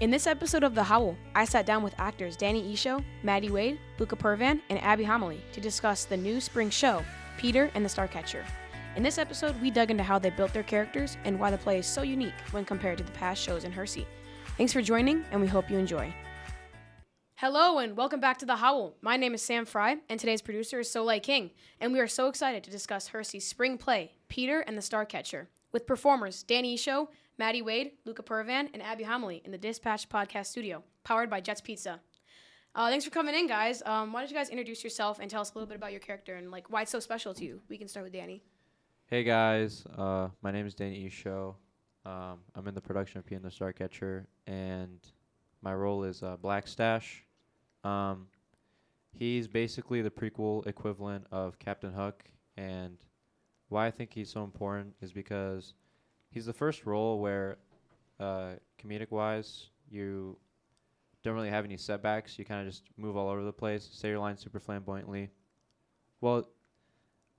In this episode of The Howl, I sat down with actors Dani Esho, Maddie Wade, Luca Pervan, and Abby Homoly to discuss the new spring show, Peter and the Starcatcher. In this episode, we dug into how they built their characters and why the play is so unique when compared to the past shows in Hersey. Thanks for joining, and we hope you enjoy. Hello, and welcome back to The Howl. My name is Sam Fry, and today's producer is Soleil King, and we are so excited to discuss Hersey's spring play, Peter and the Starcatcher, with performers Dani Esho, Maddie Wade, Luca Pervan, and Abby Homoly in the Dispatch Podcast Studio, powered by Jets Pizza. Thanks for coming in, guys. Why don't you guys introduce yourself and tell us a little bit about your character and why it's so special to you? We can start with Dani. Hey guys, my name is Dani Esho. I'm in the production of Peter and the Starcatcher, and my role is Black Stash. He's basically the prequel equivalent of Captain Hook, and why I think he's so important is because he's the first role where, comedic-wise, you don't really have any setbacks. You kind of just move all over the place, say your lines super flamboyantly. Well,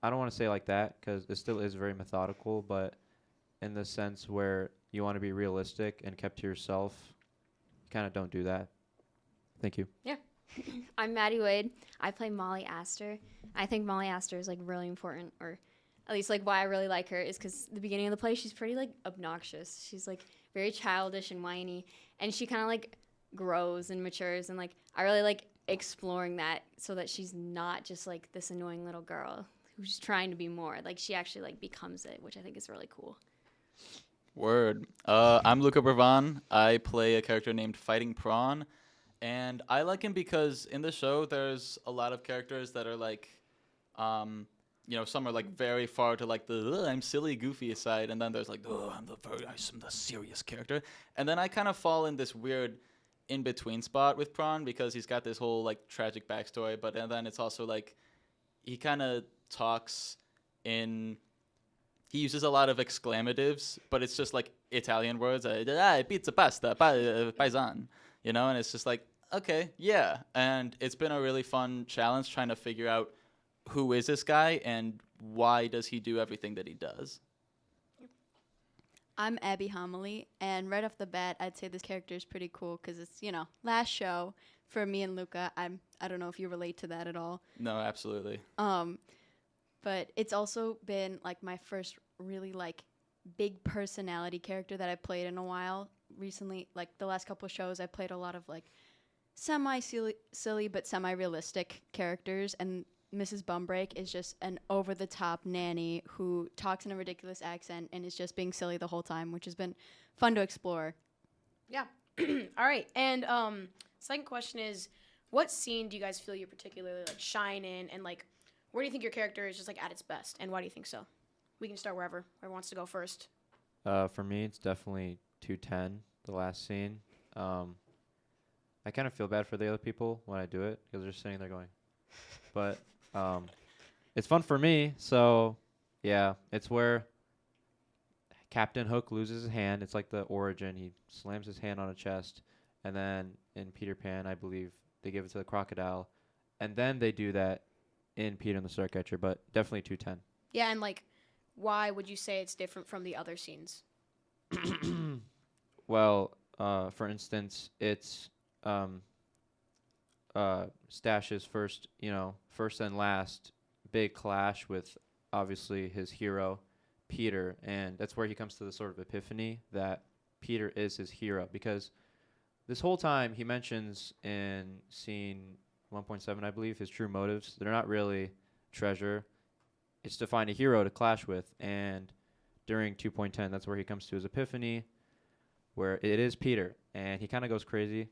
I don't want to say like that because it still is very methodical, but in the sense where you want to be realistic and kept to yourself, you kind of don't do that. Thank you. Yeah. I'm Maddie Wade. I play Molly Astor. I think Molly Astor is really important, or at least why I really like her is because the beginning of the play she's pretty obnoxious. She's very childish and whiny, and she kind of grows and matures, and I really exploring that so that she's not just this annoying little girl who's trying to be more. She actually becomes it, which I think is really cool. Word. I'm Luca Pervan. I play a character named Fighting Prawn, and I like him because in the show there's a lot of characters that are some are very far to the I'm silly, goofy side, and then there's I'm the serious character, and then I kind of fall in this weird in between spot with Prawn because he's got this whole tragic backstory, but and then it's also he kind of talks in. He uses a lot of exclamatives, but it's just Italian words. Pizza, pasta, paisan, and it's just okay, yeah. And it's been a really fun challenge trying to figure out who is this guy and why does he do everything that he does. I'm Abby Homoly, and right off the bat, I'd say this character is pretty cool because it's, last show for me and Luca. I don't know if you relate to that at all. No, absolutely. But it's also been my first really big personality character that I played in a while. Recently, the last couple of shows, I played a lot of silly but semi-realistic characters, and Mrs. Bumbrake is just an over-the-top nanny who talks in a ridiculous accent and is just being silly the whole time, which has been fun to explore. Yeah. All right. And second question is, what scene do you guys feel you particularly shine in, and where do you think your character is just at its best, and why do you think so? We can start whoever wants to go first. For me, it's definitely 210, the last scene. I kind of feel bad for the other people when I do it because they're sitting there going, but it's fun for me. So yeah, it's where Captain Hook loses his hand. It's the origin. He slams his hand on a chest, and then in Peter Pan, I believe they give it to the crocodile, and then they do that in Peter and the Starcatcher, but definitely 210. Yeah, and why would you say it's different from the other scenes? Well, for instance, it's Stash's first and last big clash with obviously his hero, Peter, and that's where he comes to the sort of epiphany that Peter is his hero, because this whole time he mentions in scene 1.7, I believe, his true motives. They're not really treasure. It's to find a hero to clash with, and during 2.10, that's where he comes to his epiphany, where it is Peter, and he kind of goes crazy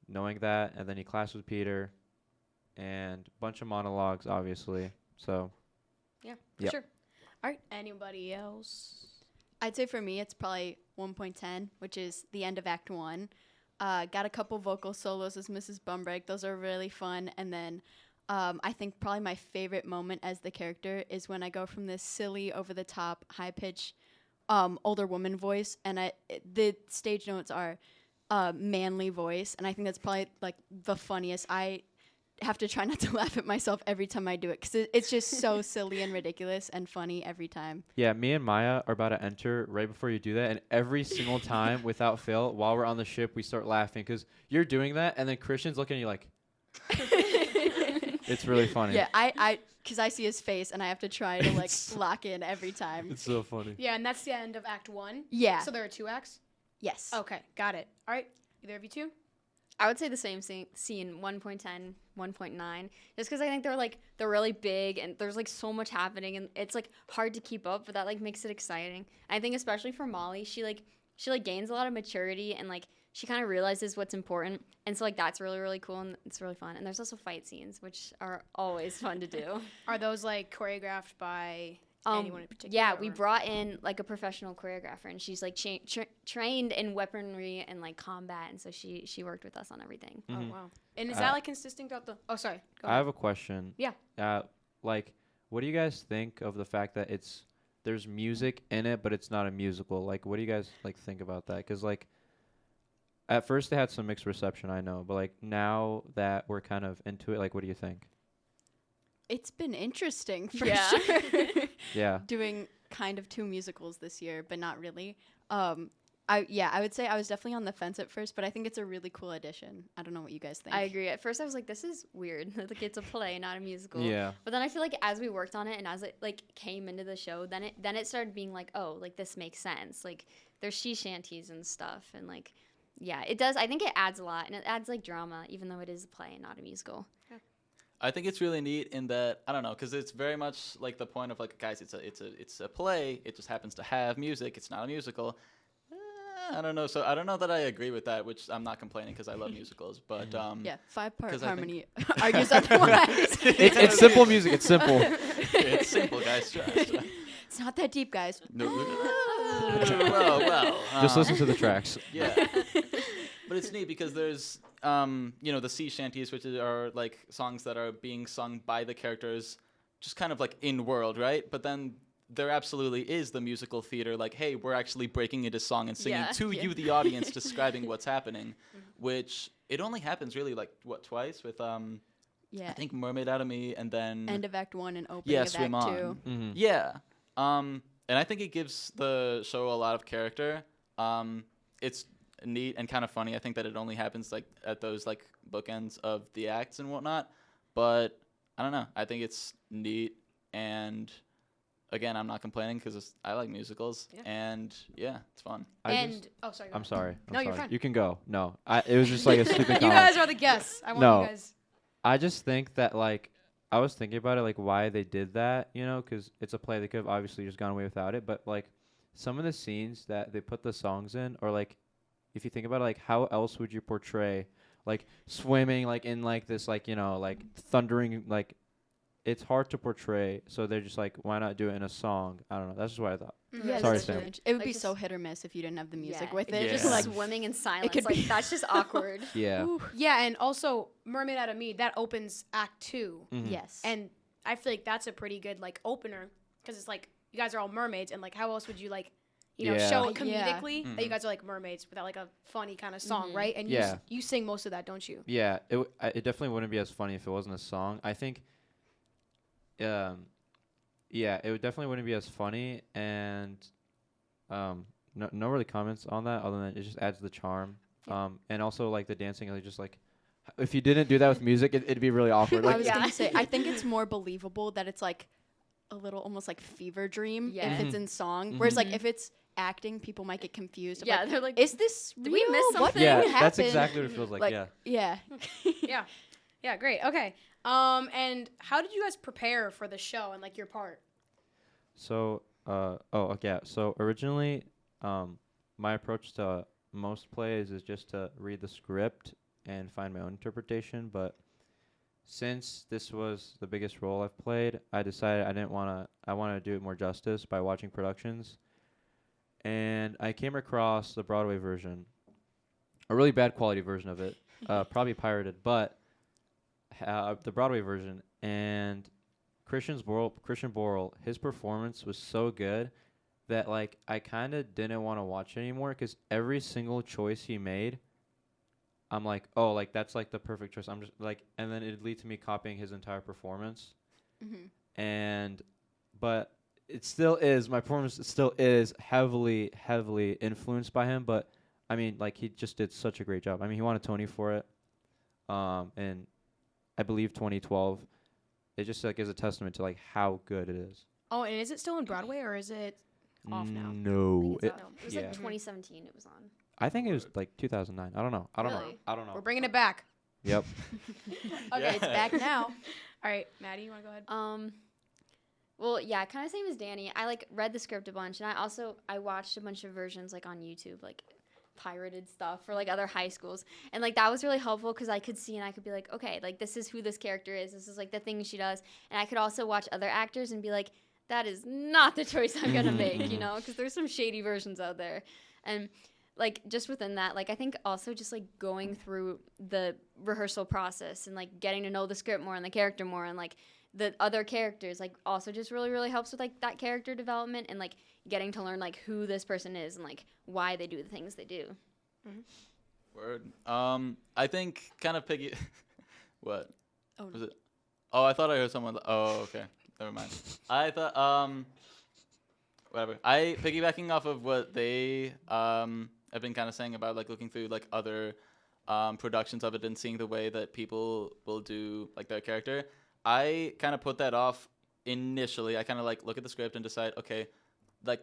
knowing that, and then he clashes with Peter, and a bunch of monologues, obviously. So, yeah, for sure. All right, anybody else? I'd say for me, it's probably 1.10, which is the end of Act 1. Got a couple vocal solos as Mrs. Bumbrake. Those are really fun. And then I think probably my favorite moment as the character is when I go from this silly, over-the-top, high-pitched older woman voice, and the stage notes are manly voice, and I think that's probably the funniest. I have to try not to laugh at myself every time I do it because it's just so silly and ridiculous and funny every time. Yeah, me and Maya are about to enter right before you do that, and every single time, without fail, while we're on the ship, we start laughing because you're doing that, and then Christian's looking at you like, it's really funny. Yeah, because I see his face and I have to try to like lock in every time. It's so funny. Yeah, and that's the end of Act 1. Yeah. So there are 2 acts? Yes. Okay, got it. All right, either of you two? I would say the same scene 1.10, 1.9, just because I think they're really big and there's like so much happening and it's like hard to keep up, but that like makes it exciting. I think especially for Molly, she gains a lot of maturity and like she kind of realizes what's important, and so like that's really, really cool and it's really fun. And there's also fight scenes, which are always fun to do. Are those like choreographed by anyone in particular? Yeah, we brought in like a professional choreographer, and she's like trained in weaponry and like combat, and so she worked with us on everything. Oh wow! And is that like consistent throughout the? Oh, sorry. Go I ahead. have a question. Yeah. Like, what do you guys think of the fact that there's music in it, but it's not a musical? Like, what do you guys like think about that? Because like, at first they had some mixed reception, I know, but like now that we're kind of into it, like, what do you think? It's been interesting for Yeah. sure. Yeah. Doing kind of 2 musicals this year, but not really. I would say I was definitely on the fence at first, but I think it's a really cool addition. I don't know what you guys think. I agree. At first, I was like, "This is weird. Like it's a play, not a musical." Yeah. But then I feel like as we worked on it and as it like came into the show, then it started being like, "Oh, like this makes sense." Like there's she shanties and stuff, and like, yeah, it does. I think it adds a lot, and it adds like drama, even though it is a play and not a musical. I think it's really neat in that, I don't know, because it's very much like the point of like, guys, it's a play. It just happens to have music. It's not a musical. I don't know. So I don't know that I agree with that, which I'm not complaining because I love musicals. But Yeah, 5-part 'cause I harmony argues otherwise. It's simple music. It's simple. it's simple, guys. Trust. It's not that deep, guys. No. well. Just listen to the tracks. Yeah. But it's neat because there's, the sea shanties, which are like songs that are being sung by the characters, just kind of like in world, right? But then there absolutely is the musical theater, like, hey, we're actually breaking into song and singing to you, the audience, describing what's happening, which it only happens really like twice with I think Mermaid Out of Me, and then End of Act 1 and opening of Swim Act On. 2. Mm-hmm. Yeah. And I think it gives the show a lot of character. It's neat and kind of funny. I think that it only happens like at those like bookends of the acts and whatnot. But I don't know. I think it's neat, and again, I'm not complaining because I like musicals, and yeah, it's fun. Sorry. Go I'm ahead. sorry. No, you're fine. You can go. No, it was just like a stupid You comment. guys are the guests. I want No. you guys. I just think that like I was thinking about it, like why they did that, because it's a play. They could have obviously just gone away without it, but like some of the scenes that they put the songs in, or like if you think about it, like how else would you portray like swimming like in like this like like thundering, like it's hard to portray, so they're just like, why not do it in a song? I don't know. That's just what I thought. Yeah, Sorry, that's Sam. true. It would Like be just- so hit or miss if you didn't have the music Yeah, with if it. you're Yeah. just Like, swimming in silence. could Like be- that's just awkward. Yeah. Yeah, and also Mermaid Out of Me, that opens Act 2. Mhm. yes. And I feel like that's a pretty good like opener, because it's like you guys are all mermaids, and like how else would you like Yeah. show Yeah. comedically that you Mhm. guys are like mermaids without like a funny kind of song, Mhm. right? And Yeah. you sing most of that, don't you? Yeah, it definitely wouldn't be as funny if it wasn't a song. I think, yeah, it would definitely wouldn't be as funny, and no really comments on that other than it just adds the charm. And also like the dancing, like just like if you didn't do that with music, it'd be really awkward. I Like was Yeah. gonna say, I think it's more believable that it's like a little almost like fever dream Yeah. if it's Mhm. in song. Whereas like Mhm. if it's acting, people might get confused. Yeah, Like, they're like, is this Did real? we miss What something? yeah, happened? that's exactly what it feels like. Like, Yeah. yeah. Yeah. Yeah, great. Okay. And how did you guys prepare for the show and like your part? So, okay. So originally, my approach to most plays is just to read the script and find my own interpretation. But since this was the biggest role I've played, I decided I wanted to do it more justice by watching productions. And I came across the Broadway version, a really bad quality version of it, probably pirated, but the Broadway version. And Christian Borle, his performance was so good that like I kind of didn't want to watch it anymore because every single choice he made, I'm like, oh, like that's like the perfect choice. I'm just like, and then it'd lead to me copying his entire performance. But it still is, my performance still is heavily influenced by him. But I mean, like he just did such a great job. I mean, he won a Tony for it, and I believe 2012. It just like is a testament to like how good it is. Oh, and is it still on Broadway or is it off now? No, It was like yeah. 2017 it was on. I think it was like 2009. I don't know. I don't Really? know. We're bringing it back. Yep. Okay, it's back now. All right, Maddie, you want to go ahead? Well, yeah, kind of same as Danny. I like read the script a bunch, and I watched a bunch of versions like on YouTube, like pirated stuff for like other high schools, and like that was really helpful because I could see and I could be like, okay, like this is who this character is. This is like the thing she does, and I could also watch other actors and be like, that is not the choice I'm gonna make, you know, because there's some shady versions out there, and like just within that, like I think also just like going through the rehearsal process and like getting to know the script more and the character more and like the other characters like also just really helps with like that character development and like getting to learn like who this person is and like why they do the things they do. Word. I think kind of piggy. What? Oh, Was it? Oh, I thought I heard someone. Oh, okay. Never mind. I thought whatever. I piggybacking off of what they have been kind of saying about like looking through like other productions of it and seeing the way that people will do like their character. I kind of put that off initially. I kind of like look at the script and decide, okay, like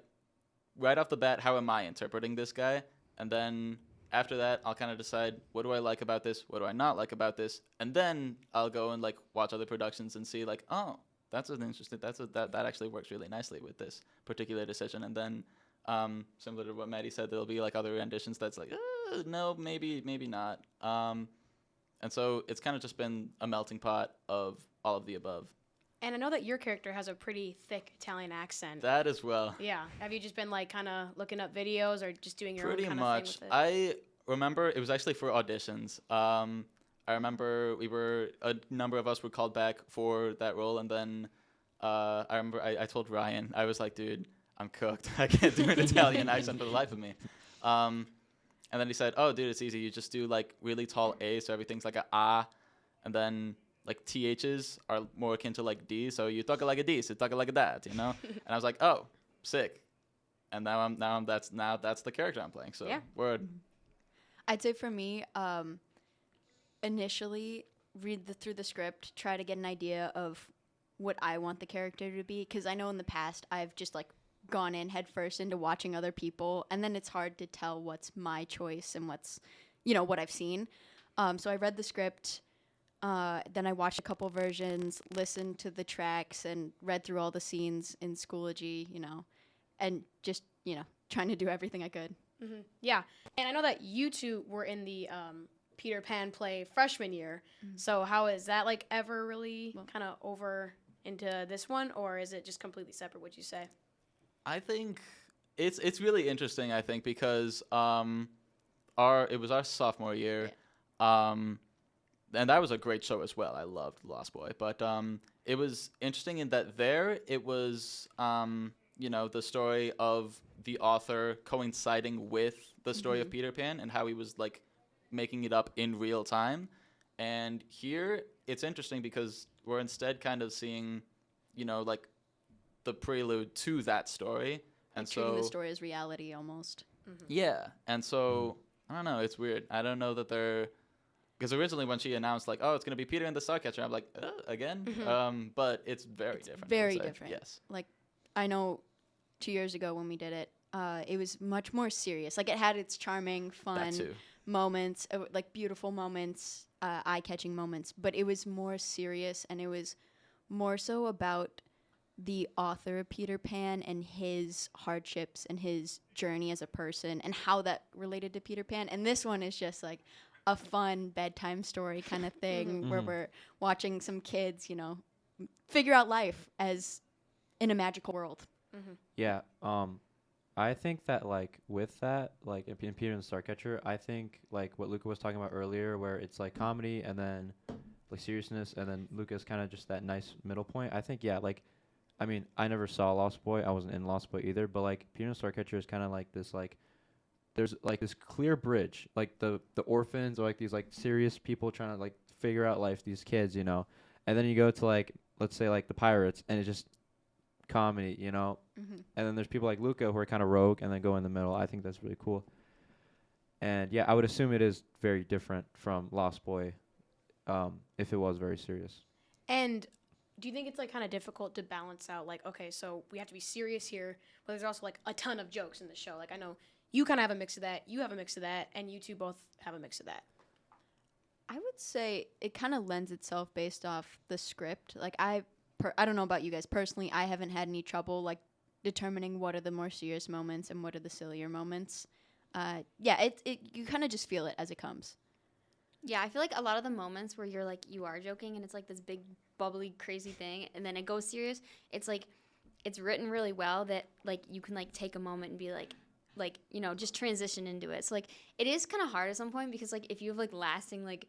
right off the bat, how am I interpreting this guy? And then after that, I'll kind of decide, what do I like about this? What do I not like about this? And then I'll go and like watch other productions and see like, oh, that's an interesting. That actually works really nicely with this particular decision. And then similar to what Maddie said, there'll be like other renditions that's like, no, maybe not. And so it's kind of just been a melting pot of all of the above. And I know that your character has a pretty thick Italian accent. That as well. Yeah. Have you just been like kind of looking up videos or just doing your Pretty own kind much. of thing with it? I remember it was actually for auditions. I remember a number of us were called back for that role, and then I remember I told Ryan, I was like, dude, I'm cooked. I can't do an Italian accent for the life of me. And then he said, oh, dude, it's easy. You just do like really tall A's, so everything's like a ah, and then like THs are more akin to like D, so you talk it like a D, so you talk it like a that, you know? And I was like, oh, sick. And now that's the character I'm playing. So Yeah. word. I'd say for me, initially read through the script, try to get an idea of what I want the character to be, because I know in the past I've just like gone in head first into watching other people, and then it's hard to tell what's my choice and what's, you know, what I've seen. So I read the script, then I watched a couple versions, listened to the tracks, and read through all the scenes in Schoology, you know, and just, you know, trying to do everything I could. Mm-hmm. Yeah. And I know that you two were in the Peter Pan play freshman year. Mm-hmm. So how is that like ever really kind of over into this one, or is it just completely separate, would you say? I think it's really interesting, I think, because it was our sophomore year. Yeah. And that was a great show as well. I loved Lost Boy. But it was interesting in that it was, you know, the story of the author coinciding with the story of Peter Pan and how he was, like, making it up in real time. And here, it's interesting because we're instead kind of seeing, you know, like, the prelude to that story. And Like treating so the story as reality almost. yeah. And so, I don't know. It's weird. I don't know that they're... Because originally when she announced, like, oh, it's going to be Peter and the Starcatcher, I'm like, again? But it's very different. I would Very say. different. Yes. Like, I know 2 years ago when we did it, it was much more serious. Like, it had its charming, That fun too. moments, like beautiful moments, eye-catching moments, but it was more serious, and it was more so about the author of Peter Pan and his hardships and his journey as a person and how that related to Peter Pan. And this one is just like a fun bedtime story kind of thing where we're watching some kids, you know, figure out life as in a magical world. Yeah. I think that like with that, like in Peter and the Starcatcher, I think like what Luca was talking about earlier, where it's like comedy and then like seriousness, and then Luca's kind of just that nice middle point. I think like, I mean, I never saw Lost Boy. I wasn't in Lost Boy either, but like Peter and the Starcatcher is kind of like this like there's like this clear bridge, like the orphans or like these like serious people trying to like figure out life, these kids, you know, and then you go to like, let's say like the pirates, and it's just comedy, you know, Mhm. and then there's people like Luca who are kind of rogue and then go in the middle. I think that's really cool. And yeah, I would assume it is very different from Lost Boy, if it was very serious. And do you think it's like kind of difficult to balance out like, okay, so we have to be serious here, but there's also like a ton of jokes in the show. Like I know you kind of have a mix of that, you have a mix of that, and you two both have a mix of that. I would say it kind of lends itself based off the script. Like I don't know about you guys personally. I haven't had any trouble like determining what are the more serious moments and what are the sillier moments. Yeah, you kind of just feel it as it comes. Yeah, I feel like a lot of the moments where you're like, you are joking and it's like this big, bubbly, crazy thing, and then it goes serious, it's like, it's written really well that like you can like take a moment and be like, you know, just transition into it. So like, it is kind of hard at some point because like if you have like lasting like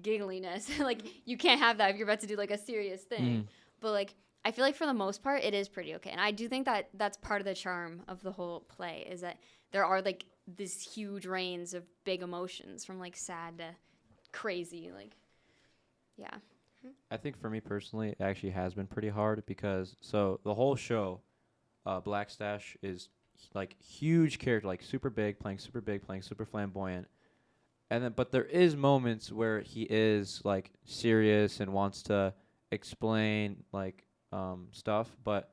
giggliness, like you can't have that if you're about to do like a serious thing. But like, I feel like for the most part, it is pretty okay. And I do think that that's part of the charm of the whole play is that there are like this huge range of big emotions from like sad to crazy, like, yeah. I think for me personally, it actually has been pretty hard because so the whole show, Black Stash is like huge character, like super big, playing super flamboyant, and then but there is moments where he is like serious and wants to explain like stuff, but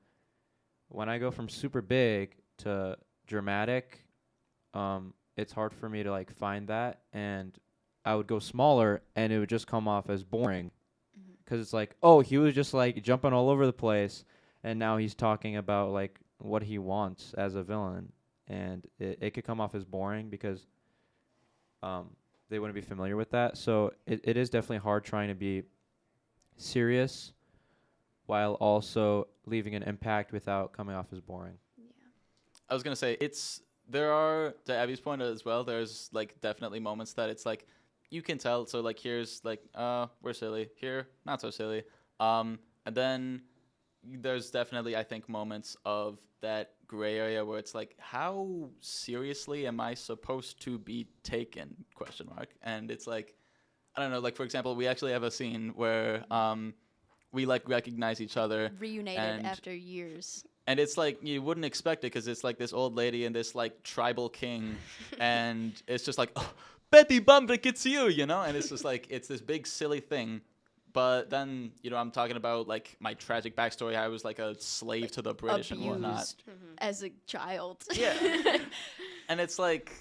when I go from super big to dramatic, it's hard for me to like find that, and I would go smaller and it would just come off as boring because it's like, oh, he was just like jumping all over the place and now he's talking about like what he wants as a villain, and it could come off as boring because they wouldn't be familiar with that. So it is definitely hard trying to be serious while also leaving an impact without coming off as boring. I was gonna say there are, to Abby's point as well, there's like definitely moments that it's like you can tell. So like here's like we're silly, here not so silly, and then there's definitely I think moments of that gray area where it's like how seriously am I supposed to be taken ? And it's like I don't know, like for example we actually have a scene where we like recognize each other Reunited after years. and it's like you wouldn't expect it because it's like this old lady and this like tribal king and it's just like, oh, Betty Bumbrick, it's you know, and it's just like it's this big silly thing. But then, you know, I'm talking about like my tragic backstory. I was like a slave like to the British and whatnot as a child. Yeah. And it's like,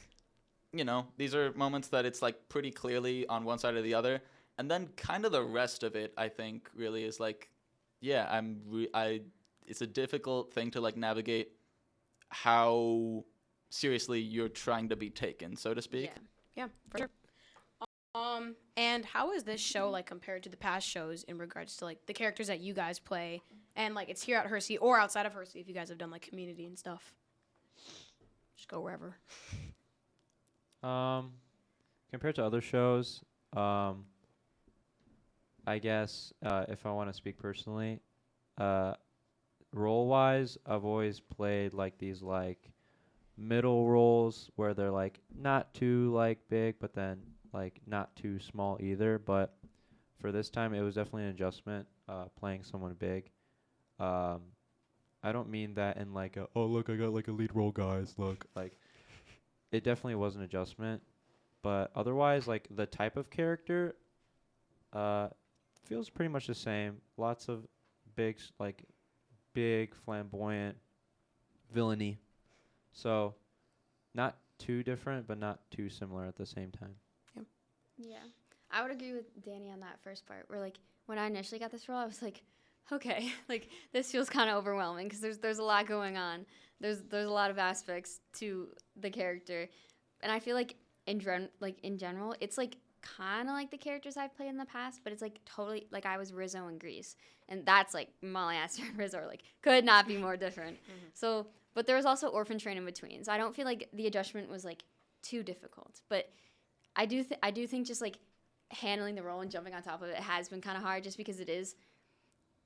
you know, these are moments that it's like pretty clearly on one side or the other. And then kind of the rest of it, I think, really is like, yeah, it's a difficult thing to like navigate how seriously you're trying to be taken, so to speak. Yeah, for sure. And how is this show like compared to the past shows in regards to like the characters that you guys play, and like it's here at Hersey or outside of Hersey if you guys have done like Community and stuff? Just go wherever. Compared to other shows, I guess if I want to speak personally, role-wise, I've always played like these like middle roles where they're like not too like big, but then like not too small either. But for this time, it was definitely an adjustment playing someone big. I don't mean that in like oh look, I got like a lead role, guys, look. Like it definitely was an adjustment, but otherwise like the type of character feels pretty much the same. Lots of big flamboyant villainy. So not too different, but not too similar at the same time. Yeah, I would agree with Danny on that first part. Where like when I initially got this role, I was like, okay, like this feels kind of overwhelming because there's a lot going on. There's a lot of aspects to the character, and I feel like in general, it's like kind of like the characters I've played in the past, but it's like totally like I was Rizzo in Grease, and that's like Molly Astor and Rizzo are like could not be more different. So, but there was also Orphan Train in between, so I don't feel like the adjustment was like too difficult, but I do think just like handling the role and jumping on top of it has been kind of hard just because it is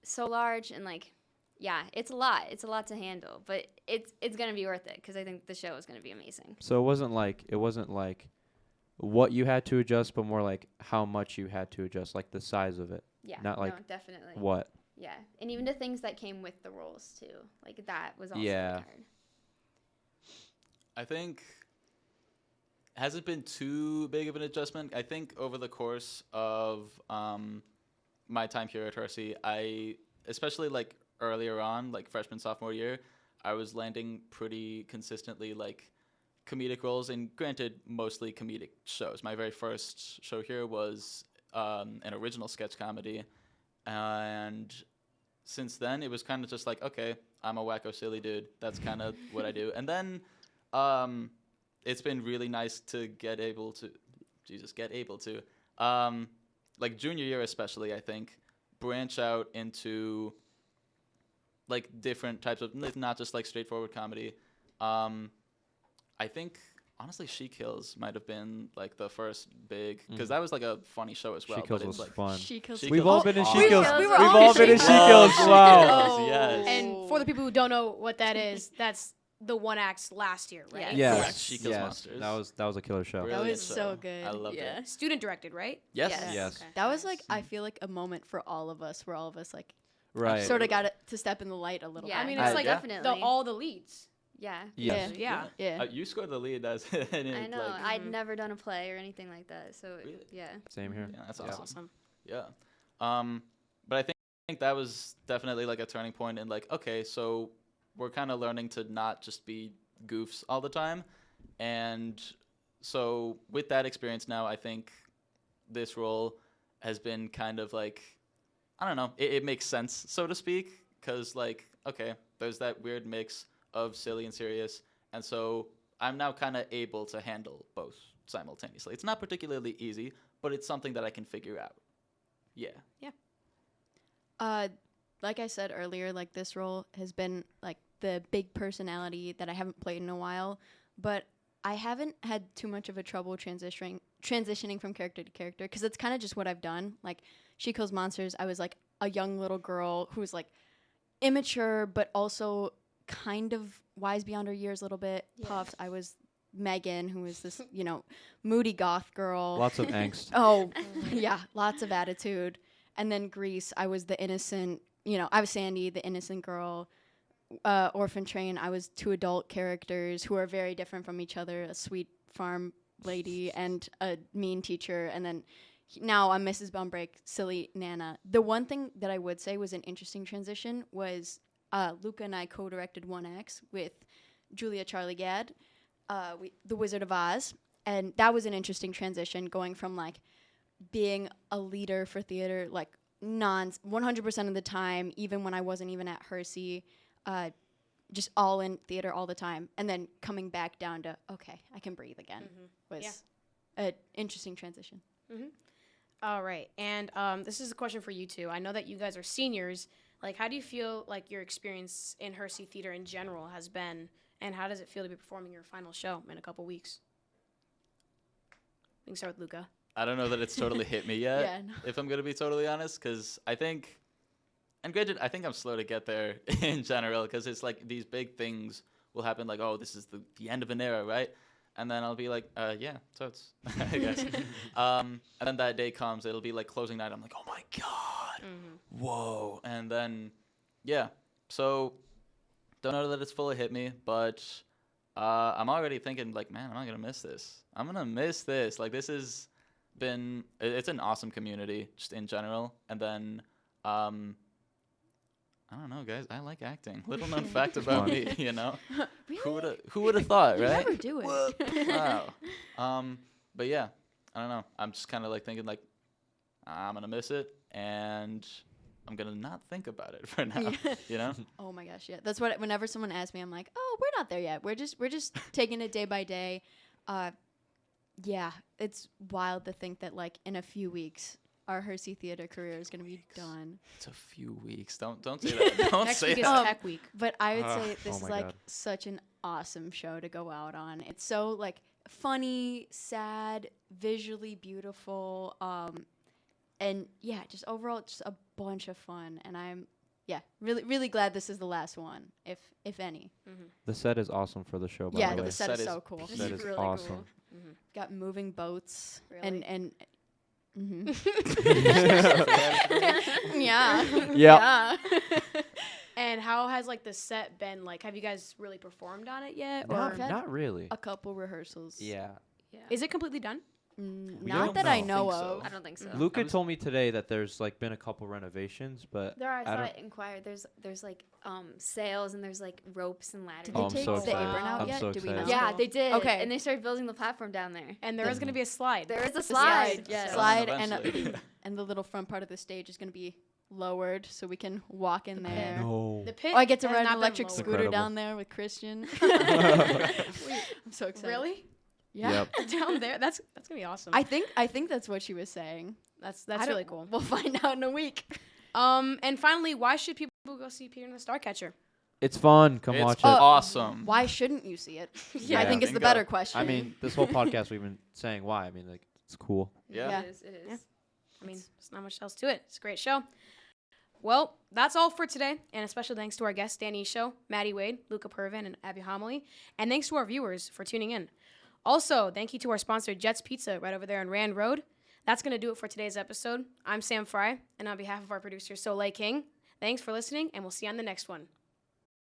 so large and like yeah, it's a lot. It's a lot to handle, but it's gonna be worth it because I think the show is gonna be amazing. So it wasn't like what you had to adjust, but more like how much you had to adjust, like the size of it. Yeah, Not like no, definitely. what. Yeah, and even the things that came with the roles too, like that was also Yeah. really hard. I think hasn't been too big of an adjustment. I think over the course of my time here at Hersey, I especially like earlier on, like freshman sophomore year, I was landing pretty consistently like comedic roles, and granted, mostly comedic shows. My very first show here was an original sketch comedy, and since then it was kind of just like, okay, I'm a wacko silly dude. That's kind of what I do. And then it's been really nice to get able to like junior year especially, I think, branch out into like different types of, not just like straightforward comedy. I think honestly She Kills might have been like the first big, because that was like a funny show as well. She Kills but was it's like fun. She Kills. She We've Kills all was been in awesome. She Kills. We We've were all all in been in She She Kills. Kills. She Wow. Kills, yes. And for the people who don't know what that is, that's the one act last year, right? Yeah. Yes. Correct. She Kills Yes. Monsters. That was a killer show. That Brilliant was show. so good. I loved yeah. it. Student directed, right? Yes. Yes. Yes. Okay. That was like, I feel like a moment for all of us, where all of us like Right. sort of got it to step in the light a little Yeah. I mean, bit. it's like yeah. Definitely. all the leads. Yeah. Yes. Yeah. Yeah. You scored the lead as I know. Like, I'd never done a play or anything like that, so Really? yeah. Same here. yeah, that's Yeah. awesome. Awesome. Yeah. But I think that was definitely like a turning point in like, okay, so we're kind of learning to not just be goofs all the time. And so with that experience now, I think this role has been kind of like, I don't know, it makes sense, so to speak, because like, okay, there's that weird mix of silly and serious. And so I'm now kind of able to handle both simultaneously. It's not particularly easy, but it's something that I can figure out. Yeah. Like I said earlier, like this role has been like the big personality that I haven't played in a while, but I haven't had too much of a trouble transitioning from character to character, because it's kind of just what I've done. Like She Kills Monsters, I was like a young little girl who was like immature, but also kind of wise beyond her years a little bit. Yeah. Puffs, I was Megan, who was this, moody goth girl. Lots of angst. Oh, yeah, lots of attitude. And then Grease, I was the innocent, I was Sandy, the innocent girl. Orphan Train, I was two adult characters who are very different from each other, a sweet farm lady and a mean teacher. And then now I'm Mrs. Bumbrake, silly Nana. The one thing that I would say was an interesting transition was Luca and I co-directed 1X with Julia Charlie Gadd, The Wizard of Oz. And that was an interesting transition, going from like being a leader for theater, like 100% of the time, even when I wasn't even at Hersey, just all in theater all the time, and then coming back down to, okay, I can breathe again, was an interesting transition. All right. And this is a question for you two. I know that you guys are seniors. Like, how do you feel like your experience in Hersey Theater in general has been, and how does it feel to be performing your final show in a couple weeks? We can start with Luca. I don't know that it's totally hit me yet, Yeah, no. if I'm going to be totally honest, because I think, and granted, I think I'm slow to get there in general, because it's like these big things will happen, like, oh, this is the end of an era, right? And then I'll be like, yeah, so it's, I guess. And then that day comes, it'll be like closing night. I'm like, oh my God, whoa. And then, yeah, so don't know that it's fully hit me, but I'm already thinking like, man, am I going to miss this? I'm going to miss this. Like, this has been, it's an awesome community just in general. And then, I don't know, guys. I like acting. Little known fact about me, Really? Who would have thought, You right? never do it. Wow. But yeah, I don't know. I'm just kind of like thinking like, I'm gonna miss it, and I'm gonna not think about it for now. Yeah. Oh my gosh, yeah. That's what, whenever someone asks me, I'm like, oh, we're not there yet. We're just taking it day by day. Yeah, it's wild to think that like in a few weeks, our Hersey Theater career is gonna be done. It's a few weeks. Don't say that. Don't Next say week is that. Tech Week. But I would say Oh this is my like God. such an awesome show to go out on. It's so like funny, sad, visually beautiful, and yeah, just overall just a bunch of fun. And really glad this is the last one, if any. The set is awesome for the show, by Yeah, the way. the set is so cool. The set is really awesome. cool. Got moving boats Really? and Yeah. yeah. Yeah. And how has like the set been? Like, have you guys really performed on it yet? Not, Or had not really. A couple rehearsals. Yeah. is it completely done? Not don't that I know. know Think so. of. I don't think so. Luca told me today that there's like been a couple renovations, but There are. I I saw don't- it inquired. There's like sails and there's like ropes and ladders. Did Oh, they I'm take so the excited. apron out I'm yet? so Do we know? excited. Yeah, Cool. they did. Okay. And they started building the platform down there. And there is going to be a slide. There is a Slide. slide. Yes. Slide Eventually. and the little front part of the stage is going to be lowered so we can walk in there. no. The pit. Oh, I get to has ride not an been electric lowered. scooter Incredible. down there with Christian. Wait, I'm so excited. really? Yeah. Yep. Down there? That's gonna be awesome. I think that's what she was saying. that's I don't- really cool. We'll find out in a week. And finally, why should people go see Peter and the Starcatcher? It's fun. Come It's watch it. awesome. Why shouldn't you see it? Yeah. I think is the Bingo. better question. I mean, this whole podcast we've been saying why. I mean, like, it's cool. Yeah. It is. It is. Yeah. I mean, there's not much else to it. It's a great show. Well, that's all for today. And a special thanks to our guests, Dani Esho, Maddie Wade, Luca Pervan, and Abby Homoly. And thanks to our viewers for tuning in. Also, thank you to our sponsor, Jet's Pizza, right over there on Rand Road. That's going to do it for today's episode. I'm Sam Fry, and on behalf of our producer, Soleil King, thanks for listening, and we'll see you on the next one.